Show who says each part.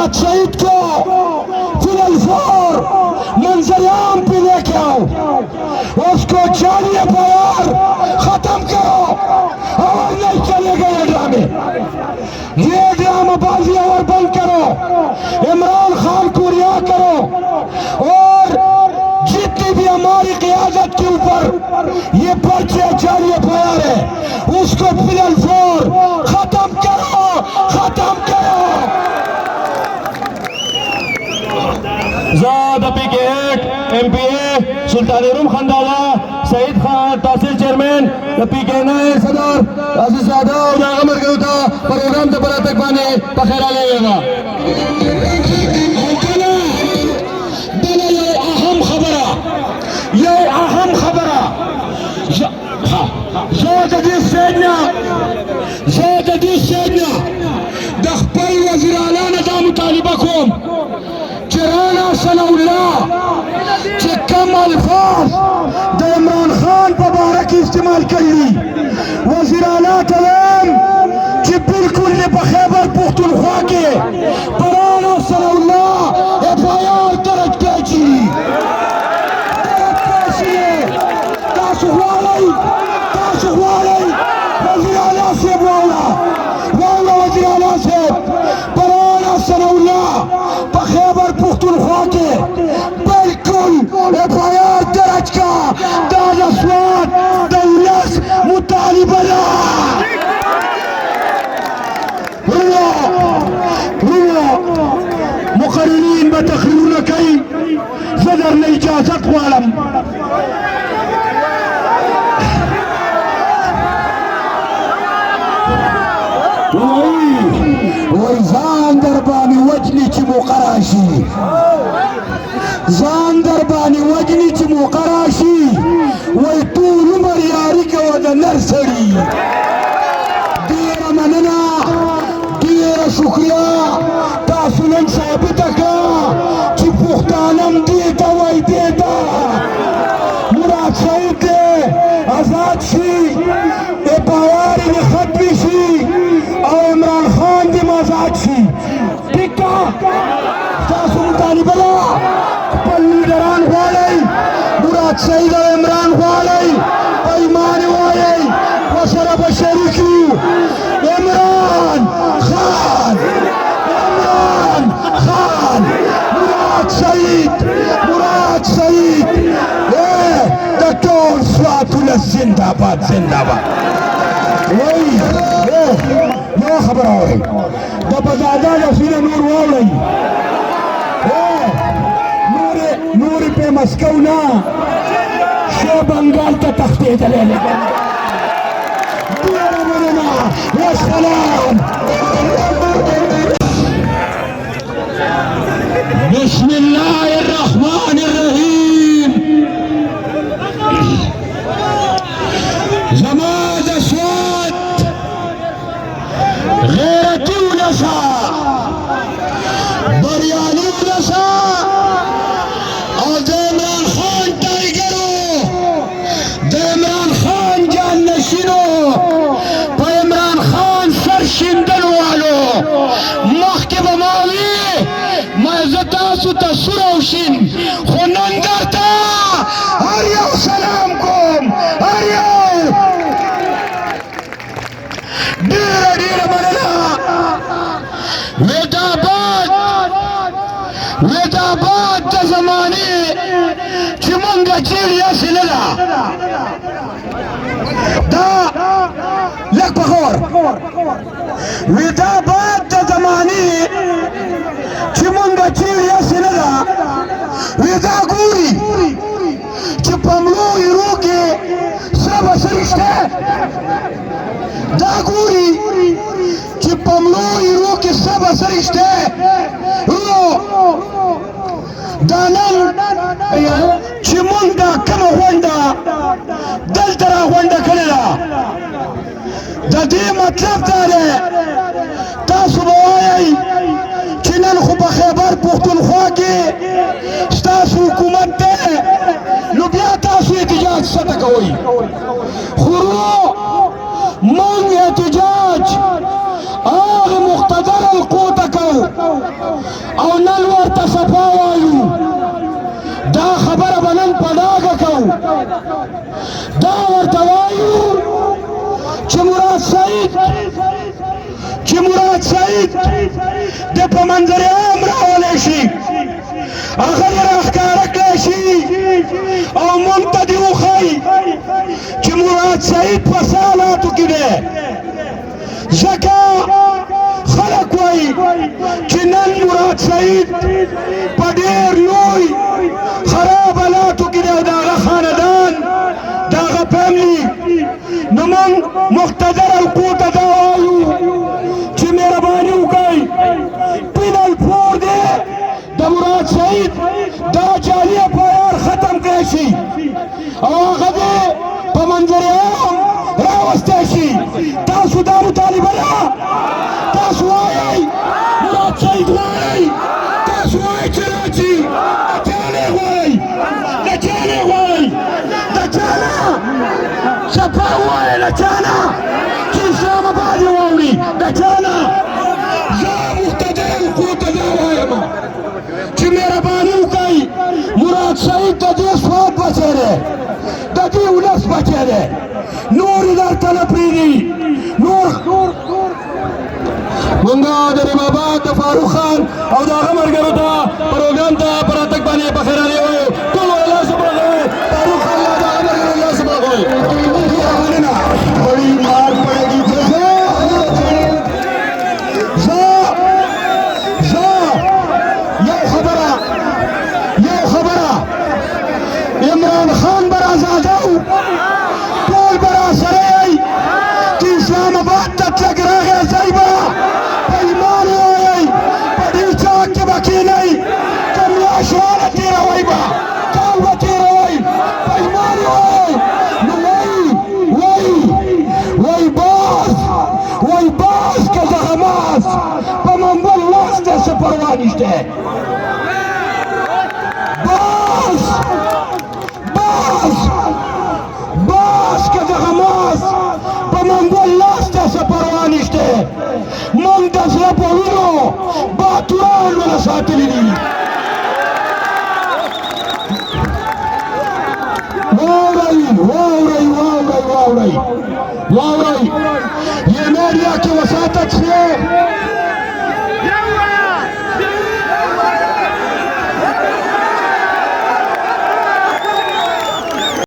Speaker 1: مراد شهید کو فی الفور منظریام پہ لیके آؤ اس کو جالیے پیار ختم کرو اور نہیں چلے گا یہ ڈرامہ بازی اور بند کرو عمران خان کو رہا کرو اور جتنی بھی ہماری قیادت کے اوپر یہ پرچے جالیے پیار ہے اس کو فی الفور ختم کرو ختم کرو
Speaker 2: زاد پی کے ایک ایم پی اے سلطان روم خاندازہ سعید خان تحصیل چیئرمین پی کے نائے صدر عزیز زادہ اور ناغمر کرو تھا پروگرام سے برا تک پانے پخیرہ لے گا
Speaker 1: یہ اہم خبرہ زاد حدیث سیدنا دخپل وزیر اعلیٰ دا مطالبہ کوم چرانا صلی اللہ چه کم الفاظ دا عمران خان پبارک استعمال کرلی وزیر اعلیٰ تلیم چه بالکل نے بخیبر پختونخوا کے پرانا صلی اللہ افایار درج پیچی تاسو غواړئ وزیر اعلیٰ صاحب واوله وزیر اعلیٰ صاحب پرانا ثناء الله په خیبر پختونخوا کې بالکل ایف آی آر درج کا دا د سوات د ولس مطالبه ده مقررین به تقریرونه کوي زه درنه اجازت غواړم وای ځان در باندې وجني چې موقع راشي ځان در باندې وجني چې موقع راشي وای ټول عمر یاري کوه د نر سړي ډېره مننه ډېره شکریه تاسو نن ثابته کړه چې پښتانه هم دې ته وایي دې ته مراد شهید دی آزاد شي ایف آی آر یې ختمې شي او عمران خان دې آزاد شي ٹھیک ده ستاسو مطالبه ده خپل لیډران غواړئ مراد شهید او عمران غواړئ پیمان یې وایئ ورسره به شریک یو عمران خان مراد شهید د ټول سوات ولس زنده باد زنده باد وای یو خبره اورئ د بزاده لفظونه نور واورئ نور په مسکو نه ښه بنګال ته تښتېدلی دی ډېره مننه والسلام بسم الله الرحمن الرحیم زماد سوات غیرتی ولسا بریالی ولسا او د عمران خان ټایګرو د عمران خان جان نشینو په عمران خان سر شیندلو والو مخکې به ما وي ما زه تاسو ته سور او شین خو نن درته هر یو سلام کوم هر یو ډېره مننه وید آباد د زمانې چې مونږ چیرې هسې نه ده دا لږ په غور وید آباد د زمانې چې مونږ چیرې هسې نه ده وی دا ګوري چې په مړو ایرو کې سره به څه رښتیا دا ګوري چې په مړو ایرو کې سره به څه رښتیا دا نن چې مونږ دا کومه غونډه دلته را غونډه کړې ده د دې مطلب دا دی تاسو به وایئ چې نن خو په خیبر پښتونخوا کې ستاسو حکومت دی نو بیا تاسو احتجاج څه ته کوئ خو موږ احتجاج هغه مقتدر القوه ته کوو او نن ورته صفا وایو دا خبره به نن په ډاګه کوو دا ورته وایو چې مراد سعید د په منظره عام راولی شي هغه یې راښکاره کړی شي او موږ ته دې وښایي چې مراد سعید په څه حالاتو کې دی ځکه خلک وایي چې نن مراد سعید په ډېر لوی خراب حالاتو کې دی او د هغه خاندان د هغه فیملي نو موږ مقتدر حلقو ته دا وایو چې مهرباني وکړئ پینل پور دی د مراد سعید دا جعلي اپایار ختم کړی شي او هغه دې په منظر عام راوستی شي تاسو دا مطالبه ده تاسو وایئ مراد سعید غواړئ تاسو وایئ چې راځي د چا نه غواړئ د چا نه غواړئ د چا نه صفا ووایئ له چا نه چې اسلام آباد یې واوړي د چا نه زه مقتدر حلقو ته دا وایم چې مهرباني وکړئ مراد سعید د دې سواد بچی دی د دې ولس بچی دی نور یې درته نه پرېږدي نور مونږه د رحیم آباد د فاروق خان او د هغه ملګرو ته پروګرام ته په راتګ باندې په خیرانې وایو ټول لاس وبغوئ فاروق خان له د هغه ملګرو لاس وبغوئ مننه بڑی مار پڑے گی یو خبره عمران خان بر آزادو ټول بر سره یې چې اسلام آباد ته تګ راغی ځای به په ایمان ووایئ په ډېر چاک کې به کښېنئ که میاشتواله تېروئ به کال به تېروئ په ایمان ووایئ نو وایي باز که د حماس په منبل لاس دی څه پروا نشته باز که د حماس په منبل لاس ته څه پروا نشته موږ د زړه په وینو باتوران ونه ساتلي دي واورئ یہ میڈیا کی وساطت سے